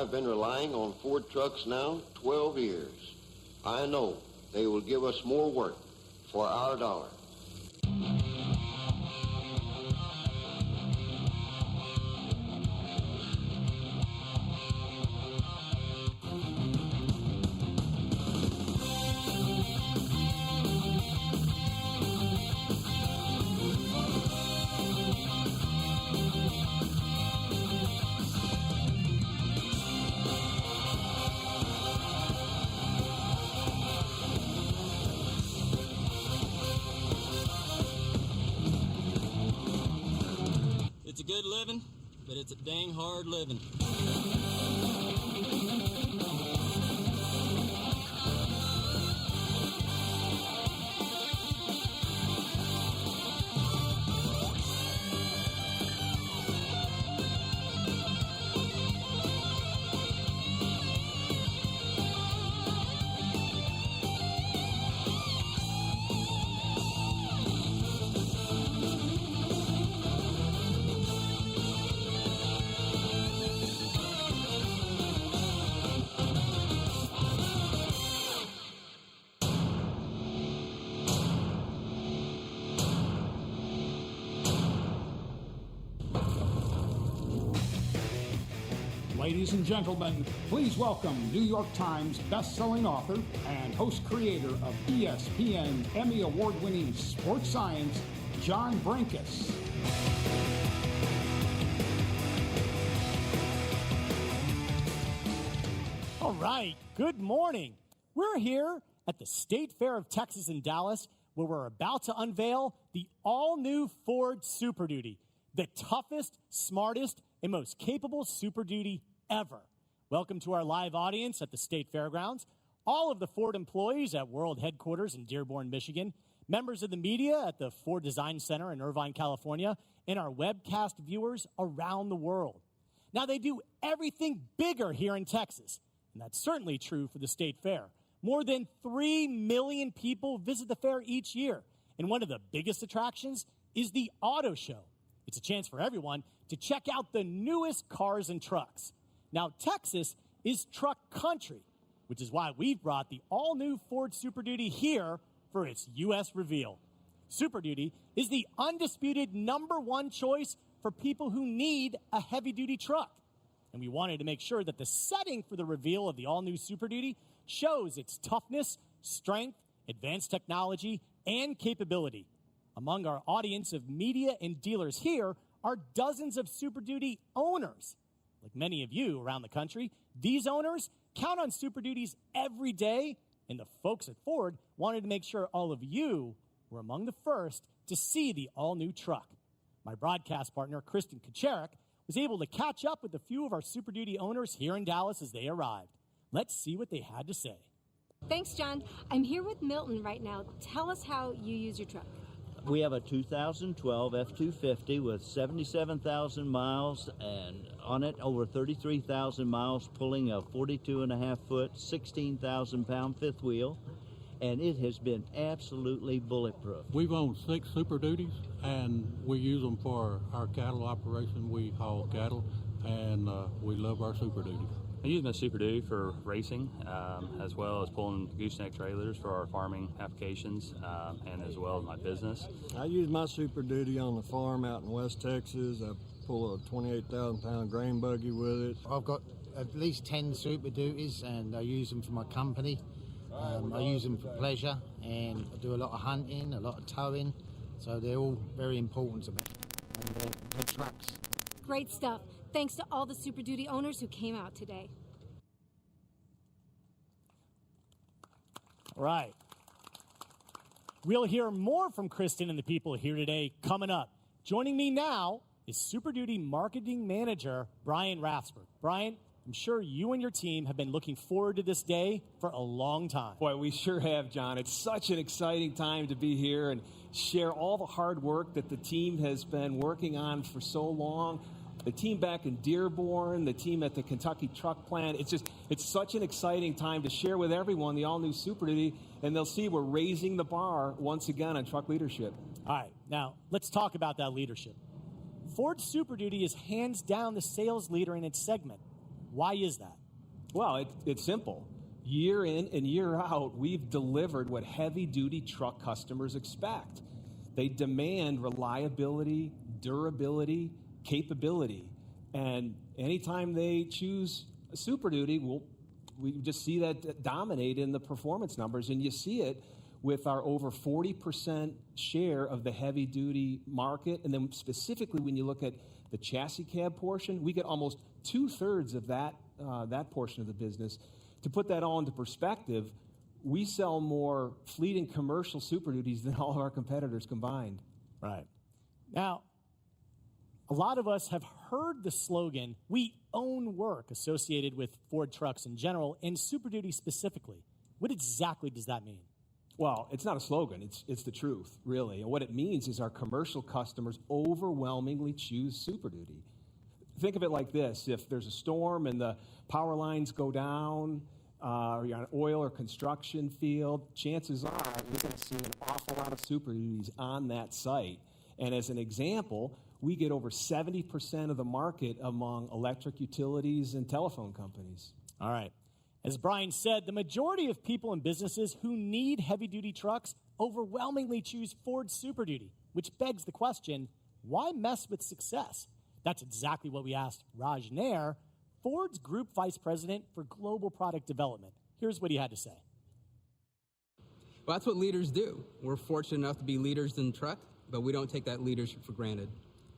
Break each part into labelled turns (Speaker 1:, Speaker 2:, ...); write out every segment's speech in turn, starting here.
Speaker 1: I've been relying on Ford trucks now 12 years. I know they will give us more work for our dollar.
Speaker 2: It's a good living, but it's a dang hard living.
Speaker 3: Ladies and gentlemen, please welcome New York Times best-selling author and host-creator of ESPN Emmy Award-winning Sports Science, John Brenkus.
Speaker 4: All right, good morning. We're here at the State Fair of Texas in Dallas, where we're about to unveil the all-new Ford Super Duty, the toughest, smartest, and most capable Super Duty ever. Welcome to our live audience at the State Fairgrounds, all of the Ford employees at World Headquarters in Dearborn, Michigan, members of the media at the Ford Design Center in Irvine, California, and our webcast viewers around the world. Now, they do everything bigger here in Texas, and that's certainly true for the State Fair. More than 3 million people visit the fair each year, and one of the biggest attractions is the auto show. It's a chance for everyone to check out the newest cars and trucks. Now, Texas is truck country, which is why we've brought the all-new Ford Super Duty here for its U.S. reveal. Super Duty is the undisputed #1 choice for people who need a heavy-duty truck. And we wanted to make sure that the setting for the reveal of the all-new Super Duty shows its toughness, strength, advanced technology, and capability. Among our audience of media and dealers here are dozens of Super Duty owners. Like many of you around the country, these owners count on Super Duties every day, and the folks at Ford wanted to make sure all of you were among the first to see the all-new truck. My broadcast partner, Kristen Kucherik, was able to catch up with a few of our Super Duty owners here in Dallas as they arrived. Let's see what they had to say.
Speaker 5: Thanks, John. I'm here with Milton right now. Tell us how you use your truck.
Speaker 6: We have a 2012 F-250 with 77,000 miles, and on it over 33,000 miles, pulling a 42.5-foot, 16,000-pound fifth wheel, and it has been absolutely bulletproof.
Speaker 7: We've owned 6 Super Duties, and we use them for our cattle operation. We haul cattle, and we love our Super Duties.
Speaker 8: I use my Super Duty for racing, as well as pulling gooseneck trailers for our farming applications, and as well as my business.
Speaker 9: I use my Super Duty on the farm out in West Texas. I pull a 28,000-pound grain buggy with it.
Speaker 10: I've got at least 10 Super Duties, and I use them for my company. I use them for pleasure, and I do a lot of hunting, a lot of towing, so they're all very important to me. And they're trucks.
Speaker 5: Great stuff. Thanks to all the Super Duty owners who came out today.
Speaker 4: All right. We'll hear more from Kristen and the people here today coming up. Joining me now is Super Duty Marketing Manager Brian Rathsberg. Brian, I'm sure you and your team have been looking forward to this day for a long time.
Speaker 11: Boy, we sure have, John. It's such an exciting time to be here and share all the hard work that the team has been working on for so long. The team back in Dearborn, the team at the Kentucky truck plant. It's such an exciting time to share with everyone the all-new Super Duty, and they'll see we're raising the bar once again on truck leadership.
Speaker 4: All right, now let's talk about that leadership. Ford Super Duty is hands down the sales leader in its segment. Why is that?
Speaker 11: Well, it's simple. Year in and year out, we've delivered what heavy-duty truck customers expect. They demand reliability, durability, capability. And anytime they choose a Super Duty, we just see that dominate in the performance numbers. And you see it with our over 40% share of the heavy-duty market. And then specifically when you look at the chassis cab portion, we get almost 2/3 of that portion of the business. To put that all into perspective, we sell more fleet and commercial Super Duties than all of our competitors combined.
Speaker 4: Right. Now, a lot of us have heard the slogan, "We own work," associated with Ford trucks in general and Super Duty specifically. What exactly does that mean?
Speaker 11: Well, it's not a slogan. It's the truth, really. And what it means is our commercial customers overwhelmingly choose Super Duty. Think of it like this. If there's a storm and the power lines go down, or you're on an oil or construction field, chances are you're going to see an awful lot of Super Duties on that site. And as an example, we get over 70% of the market among electric utilities and telephone companies.
Speaker 4: All right. As Brian said, the majority of people and businesses who need heavy-duty trucks overwhelmingly choose Ford Super Duty, which begs the question, why mess with success? That's exactly what we asked Raj Nair, Ford's Group Vice President for Global Product Development. Here's what he had to say.
Speaker 12: Well, that's what leaders do. We're fortunate enough to be leaders in truck, but we don't take that leadership for granted.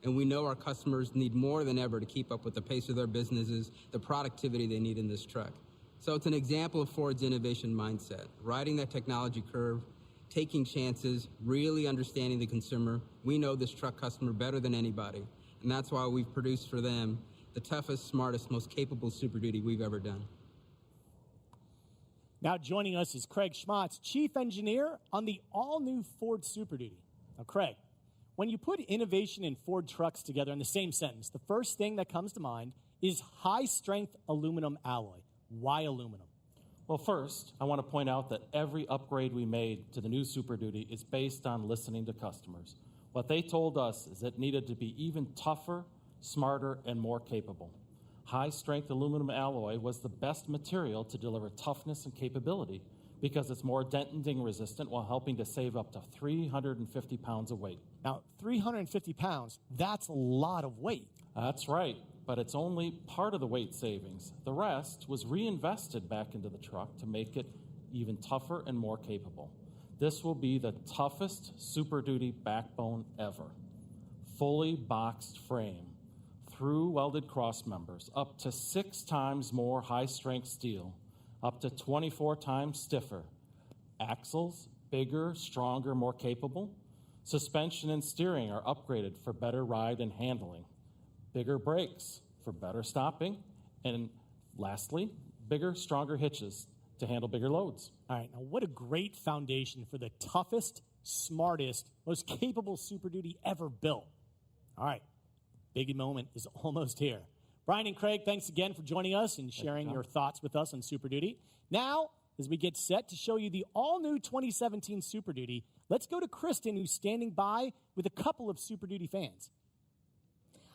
Speaker 12: And we know our customers need more than ever to keep up with the pace of their businesses, the productivity they need in this truck. So it's an example of Ford's innovation mindset, riding that technology curve, taking chances, really understanding the consumer. We know this truck customer better than anybody, and that's why we've produced for them the toughest, smartest, most capable Super Duty we've ever done.
Speaker 4: Now joining us is Craig Schmatz, Chief Engineer on the all-new Ford Super Duty. Now, Craig, when you put innovation and Ford trucks together in the same sentence, the first thing that comes to mind is high-strength aluminum alloy. Why aluminum?
Speaker 13: Well, first, I want to point out that every upgrade we made to the new Super Duty is based on listening to customers. What they told us is it needed to be even tougher, smarter, and more capable. High-strength aluminum alloy was the best material to deliver toughness and capability because it's more dent and ding resistant while helping to save up to 350 pounds of weight.
Speaker 4: Now, 350 pounds, that's a lot of weight.
Speaker 13: That's right, but it's only part of the weight savings. The rest was reinvested back into the truck to make it even tougher and more capable. This will be the toughest Super Duty backbone ever. Fully boxed frame, through welded cross members, up to 6 times more high-strength steel, up to 24 times stiffer. Axles, bigger, stronger, more capable. Suspension and steering are upgraded for better ride and handling. Bigger brakes for better stopping. And lastly, bigger, stronger hitches to handle bigger loads.
Speaker 4: All right, now what a great foundation for the toughest, smartest, most capable Super Duty ever built. All right, big moment is almost here. Brian and Craig, thanks again for joining us and sharing your thoughts with us on Super Duty. Now, as we get set to show you the all-new 2017 Super Duty, let's go to Kristen, who's standing by with a couple of Super Duty fans.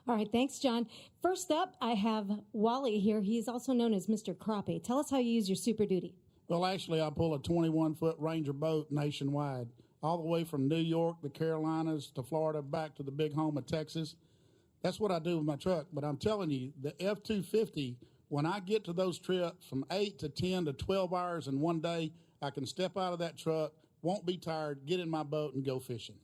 Speaker 5: All right, thanks, John. First up, I have Wally here. He's also known as Mr. Crappie. Tell us how you use your Super Duty.
Speaker 14: Well, actually, I pull a 21-foot Ranger boat nationwide, all the way from New York, the Carolinas, to Florida, back to the big home of Texas. That's what I do with my truck. But I'm telling you, the F-250, when I get to those trips from 8 to 10 to 12 hours in one day, I can step out of that truck, won't be tired, get in my boat, and go fishing.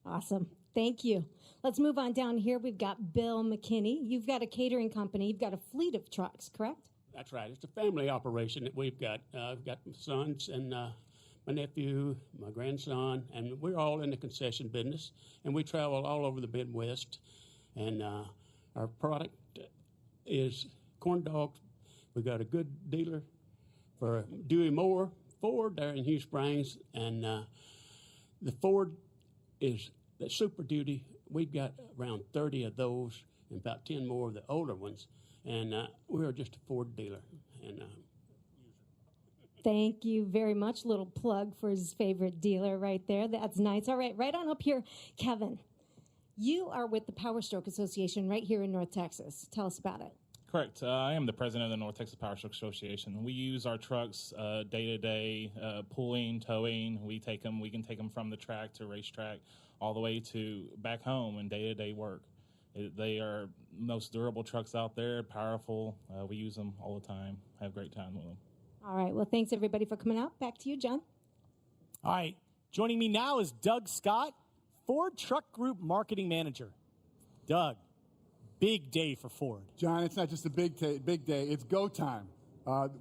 Speaker 5: Awesome. Thank you. Let's move on down here. We've got Bill McKinney. You've got a catering company. You've got a fleet of trucks, correct?
Speaker 15: That's right. It's a family operation that we've got. I've got my sons and my nephew, my grandson, and we're all in the concession business, and we travel all over the Midwest. And our product is corn dogs. We've got a good dealer for Dewey Moore Ford there in Hugh Springs, and the Ford is the Super Duty. We've got around 30 of those and about 10 more of the older ones, and we're just a Ford dealer. And
Speaker 5: thank you very much. Little plug for his favorite dealer right there. That's nice. All right, right on up here, Kevin. You are with the Power Stroke Association right here in North Texas. Tell us about it.
Speaker 16: Correct. I am the president of the North Texas Power Truck Association. We use our trucks day-to-day, pulling, towing. We can take them from the track to racetrack all the way to back home and day-to-day work. They are most durable trucks out there, powerful. We use them all the time. Have a great time with them.
Speaker 5: All right. Well, thanks, everybody, for coming out. Back to you, John.
Speaker 4: All right. Joining me now is Doug Scott, Ford Truck Group Marketing Manager. Doug, big day for Ford.
Speaker 17: John, it's not just a big day, it's go time.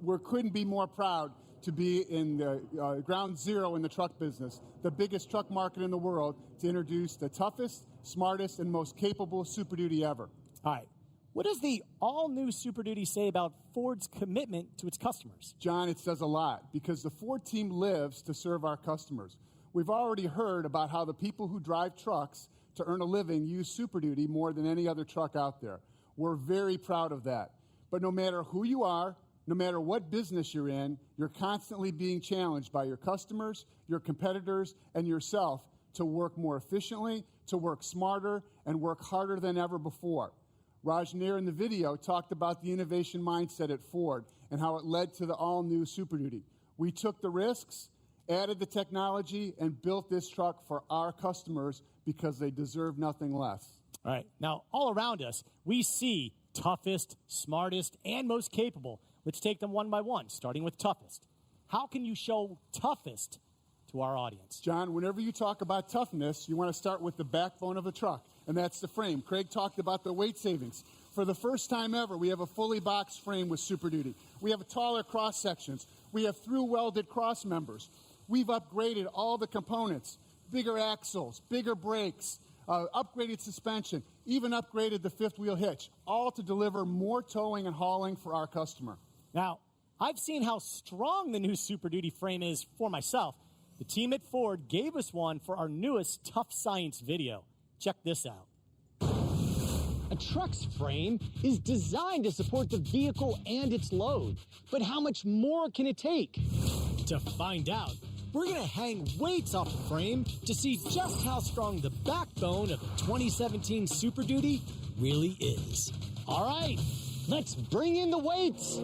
Speaker 17: We couldn't be more proud to be in the ground zero in the truck business, the biggest truck market in the world, to introduce the toughest, smartest, and most capable Super Duty ever.
Speaker 4: All right. What does the all-new Super Duty say about Ford's commitment to its customers?
Speaker 17: John, it says a lot, because the Ford team lives to serve our customers. We've already heard about how the people who drive trucks to earn a living use Super Duty more than any other truck out there. We're very proud of that. But no matter who you are, no matter what business you're in, you're constantly being challenged by your customers, your competitors, and yourself to work more efficiently, to work smarter, and work harder than ever before. Rajneer in the video talked about the innovation mindset at Ford and how it led to the all-new Super Duty. We took the risks, added the technology, and built this truck for our customers because they deserve nothing less.
Speaker 4: All right. Now, all around us, we see toughest, smartest, and most capable. Let's take them one by one, starting with toughest. How can you show toughest to our audience?
Speaker 17: John, whenever you talk about toughness, you want to start with the backbone of the truck, and that's the frame. Craig talked about the weight savings. For the first time ever, we have a fully boxed frame with Super Duty. We have taller cross sections. We have through-welded cross members. We've upgraded all the components, bigger axles, bigger brakes, upgraded suspension, even upgraded the fifth wheel hitch, all to deliver more towing and hauling for our customer.
Speaker 4: Now, I've seen how strong the new Super Duty frame is for myself. The team at Ford gave us one for our newest Tough Science video. Check this out.
Speaker 18: A truck's frame is designed to support the vehicle and its load. But how much more can it take?
Speaker 4: To find out, we're going to hang weights off the frame to see just how strong the backbone of the 2017 Super Duty really is.
Speaker 18: All right, let's bring in the weights.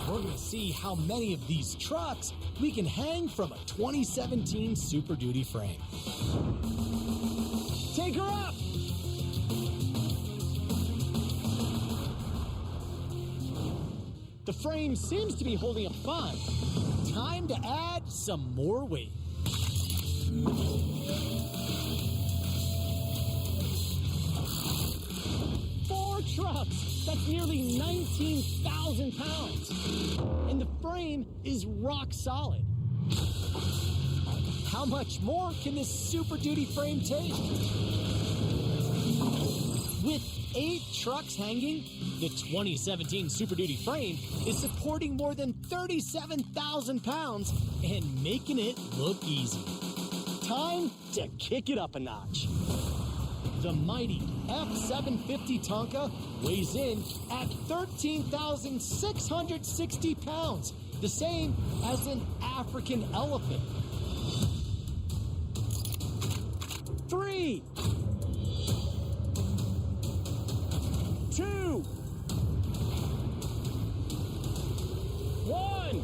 Speaker 4: We're going to see how many of these trucks we can hang from a 2017 Super Duty frame.
Speaker 18: Take her up!
Speaker 4: The frame seems to be holding up fine. Time to add some more weight.
Speaker 18: Four trucks! That's nearly 19,000 pounds.
Speaker 4: And the frame is rock solid. How much more can this Super Duty frame take? With 8 trucks hanging, the 2017 Super Duty frame is supporting more than 37,000 pounds and making it look easy. Time to kick it up a notch. The mighty F750 Tonka weighs in at 13,660 pounds, the same as an African elephant. 3, 2, 1.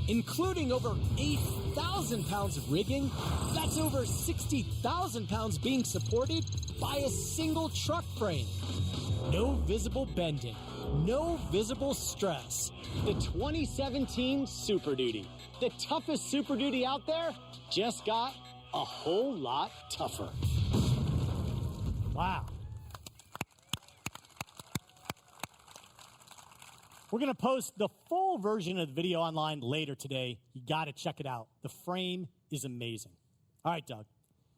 Speaker 4: Including over 8,000 pounds of rigging, that's over 60,000 pounds being supported by a single truck frame. No visible bending, no visible stress.
Speaker 18: The 2017 Super Duty, the toughest Super Duty out there, just got a whole lot tougher.
Speaker 4: Wow. We're going to post the full version of the video online later today. You got to check it out. The frame is amazing. All right, Doug.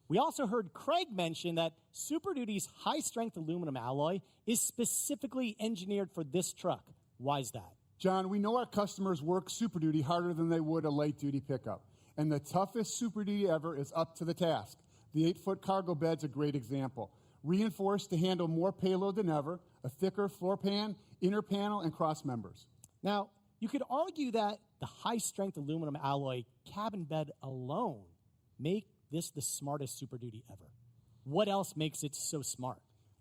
Speaker 4: We also heard Craig mention that Super Duty's high-strength aluminum alloy is specifically engineered for this truck. Why is that?
Speaker 17: John, we know our customers work Super Duty harder than they would a light duty pickup, and the toughest Super Duty ever is up to the task. The 8-foot cargo bed's a great example. Reinforced to handle more payload than ever, a thicker floor pan, inner panel, and cross members.
Speaker 4: Now, you could argue that the high-strength aluminum alloy cabin bed alone make this the smartest Super Duty ever. What else makes it so smart?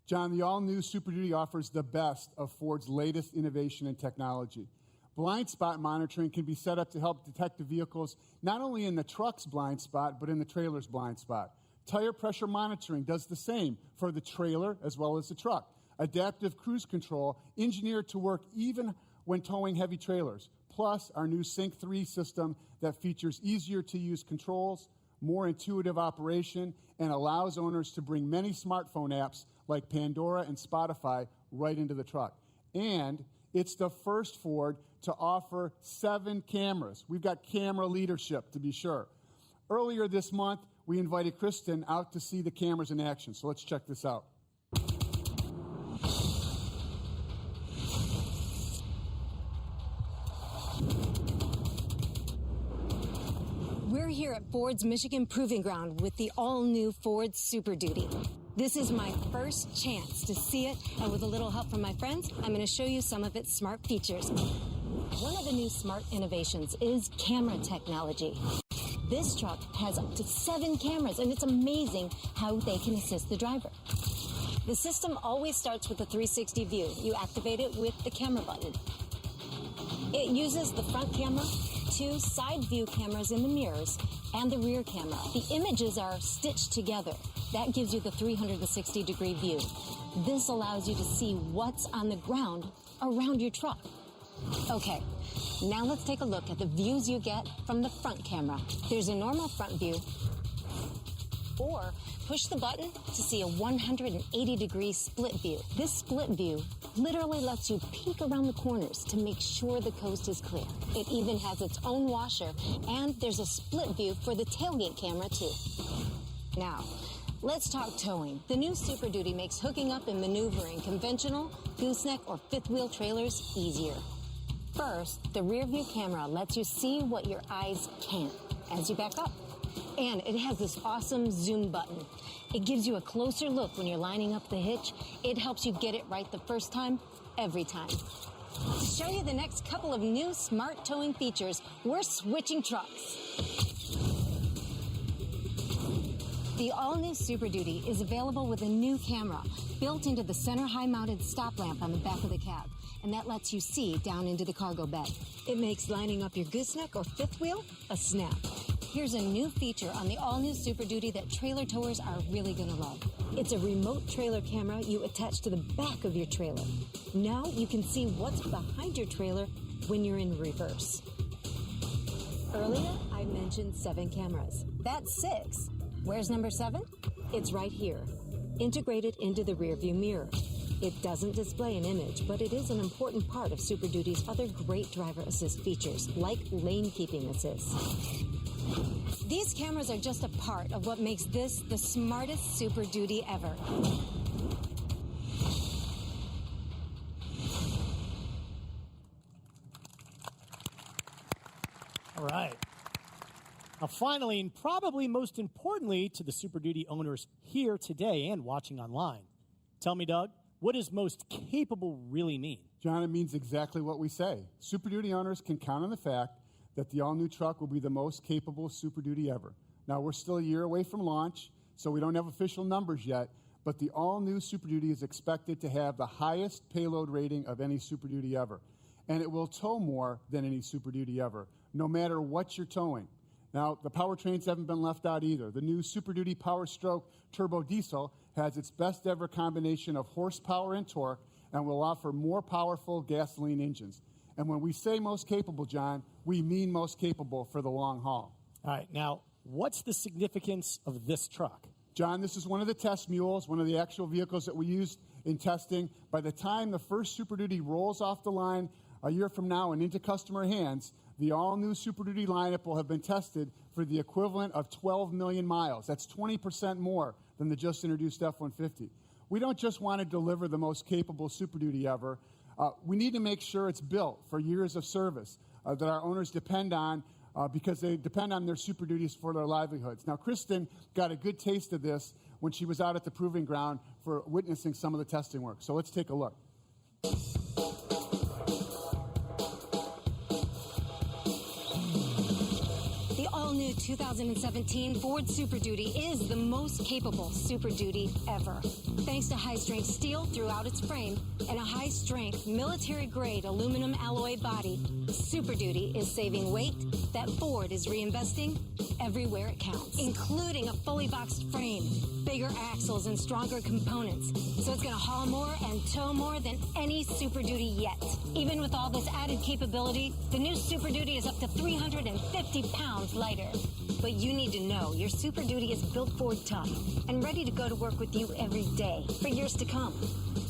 Speaker 17: John, the all-new Super Duty offers the best of Ford's latest innovation and technology. Blind spot monitoring can be set up to help detect the vehicles not only in the truck's blind spot, but in the trailer's blind spot. Tire pressure monitoring does the same for the trailer as well as the truck. Adaptive cruise control, engineered to work even when towing heavy trailers. Plus, our new Sync 3 system that features easier-to-use controls, more intuitive operation, and allows owners to bring many smartphone apps like Pandora and Spotify right into the truck. And it's the first Ford to offer 7 cameras. We've got camera leadership, to be sure. Earlier this month, we invited Kristen out to see the cameras in action. So let's check this out.
Speaker 19: We're here at Ford's Michigan Proving Ground with the all-new Ford Super Duty. This is my first chance to see it, and with a little help from my friends, I'm going to show you some of its smart features. One of the new smart innovations is camera technology. This truck has up to 7 cameras, and it's amazing how they can assist the driver. The system always starts with a 360 view. You activate it with the camera button. It uses the front camera, 2 side view cameras in the mirrors, and the rear camera. The images are stitched together. That gives you the 360-degree view. This allows you to see what's on the ground around your truck. Okay, now let's take a look at the views you get from the front camera. There's a normal front view, or push the button to see a 180-degree split view. This split view literally lets you peek around the corners to make sure the coast is clear. It even has its own washer, and there's a split view for the tailgate camera too. Now, let's talk towing. The new Super Duty makes hooking up and maneuvering conventional, gooseneck, or fifth-wheel trailers easier. First, the rear view camera lets you see what your eyes can't as you back up. And it has this awesome zoom button. It gives you a closer look when you're lining up the hitch. It helps you get it right the first time, every time. To show you the next couple of new smart towing features, we're switching trucks. The all-new Super Duty is available with a new camera built into the center high-mounted stop lamp on the back of the cab, and that lets you see down into the cargo bed. It makes lining up your gooseneck or fifth wheel a snap. Here's a new feature on the all-new Super Duty that trailer towers are really going to love. It's a remote trailer camera you attach to the back of your trailer. Now you can see what's behind your trailer when you're in reverse. Earlier, I mentioned 7 cameras. That's 6. Where's number 7? It's right here, integrated into the rearview mirror. It doesn't display an image, but it is an important part of Super Duty's other great driver assist features, like lane keeping assist. These cameras are just a part of what makes this the smartest Super Duty ever.
Speaker 4: All right. Now, finally, and probably most importantly to the Super Duty owners here today and watching online, tell me, Doug, what does most capable really mean?
Speaker 17: John, it means exactly what we say. Super Duty owners can count on the fact that the all-new truck will be the most capable Super Duty ever. Now, we're still a year away from launch, so we don't have official numbers yet, but the all-new Super Duty is expected to have the highest payload rating of any Super Duty ever. And it will tow more than any Super Duty ever, no matter what you're towing. Now, the powertrains haven't been left out either. The new Super Duty Power Stroke Turbo Diesel has its best ever combination of horsepower and torque and will offer more powerful gasoline engines. And when we say most capable, John, we mean most capable for the long haul.
Speaker 4: All right, now, what's the significance of this truck?
Speaker 17: John, this is one of the test mules, one of the actual vehicles that we used in testing. By the time the first Super Duty rolls off the line a year from now and into customer hands, the all-new Super Duty lineup will have been tested for the equivalent of 12 million miles. That's 20% more than the just-introduced F-150. We don't just want to deliver the most capable Super Duty ever. We need to make sure it's built for years of service that our owners depend on because they depend on their Super Duties for their livelihoods. Now, Kristen got a good taste of this when she was out at the proving ground for witnessing some of the testing work. So let's take a look.
Speaker 19: The all-new 2017 Ford Super Duty is the most capable Super Duty ever. Thanks to high-strength steel throughout its frame and a high-strength military-grade aluminum alloy body, Super Duty is saving weight that Ford is reinvesting everywhere it counts, including a fully boxed frame, bigger axles, and stronger components. So it's going to haul more and tow more than any Super Duty yet. Even with all this added capability, the new Super Duty is up to 350 pounds lighter. But you need to know your Super Duty is built Ford tough and ready to go to work with you every day for years to come.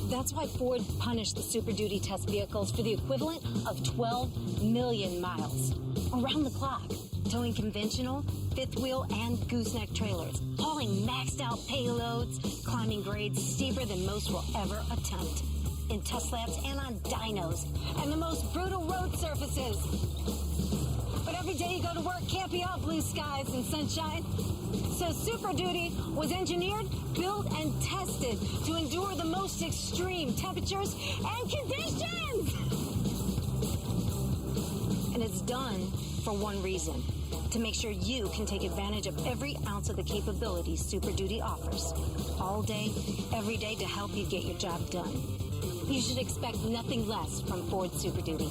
Speaker 19: That's why Ford punished the Super Duty test vehicles for the equivalent of 12 million miles. Around the clock, towing conventional, fifth wheel, and gooseneck trailers, hauling maxed out payloads, climbing grades steeper than most will ever attempt, in test laps and on dynos, and the most brutal road surfaces. But every day you go to work can't be all blue skies and sunshine. So Super Duty was engineered, built, and tested to endure the most extreme temperatures and conditions. And it's done for one reason, to make sure you can take advantage of every ounce of the capabilities Super Duty offers, all day, every day, to help you get your job done. You should expect nothing less from Ford Super Duty.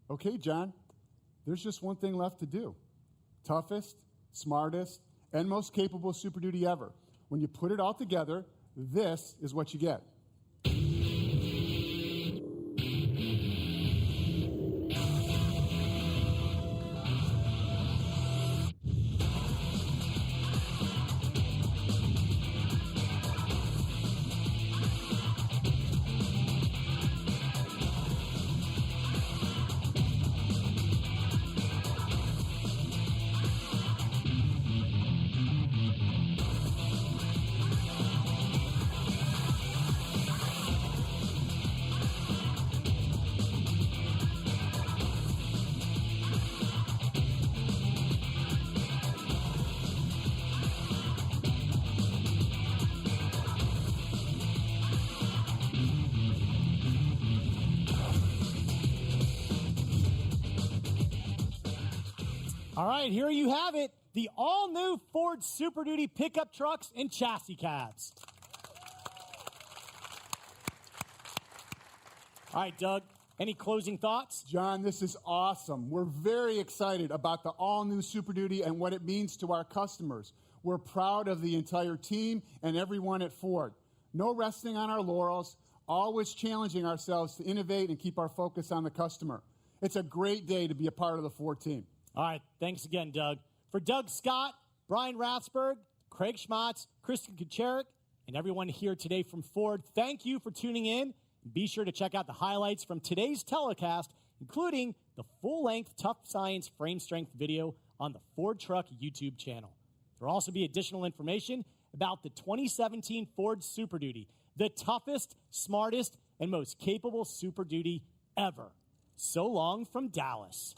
Speaker 17: Okay, John, there's just one thing left to do. Toughest, smartest, and most capable Super Duty ever. When you put it all together, this is what you get.
Speaker 4: All right, here you have it, the all-new Ford Super Duty pickup trucks and chassis cabs. All right, Doug, any closing thoughts?
Speaker 17: John, this is awesome. We're very excited about the all-new Super Duty and what it means to our customers. We're proud of the entire team and everyone at Ford. No resting on our laurels, always challenging ourselves to innovate and keep our focus on the customer. It's a great day to be a part of the Ford team.
Speaker 4: All right, thanks again, Doug. For Doug Scott, Brian Rathsberg, Craig Schmatz, Kristen Kucherik, and everyone here today from Ford, thank you for tuning in. Be sure to check out the highlights from today's telecast, including the full-length Tough Science frame strength video on the Ford Truck YouTube channel. There will also be additional information about the 2017 Ford Super Duty, the toughest, smartest, and most capable Super Duty ever. So long from Dallas.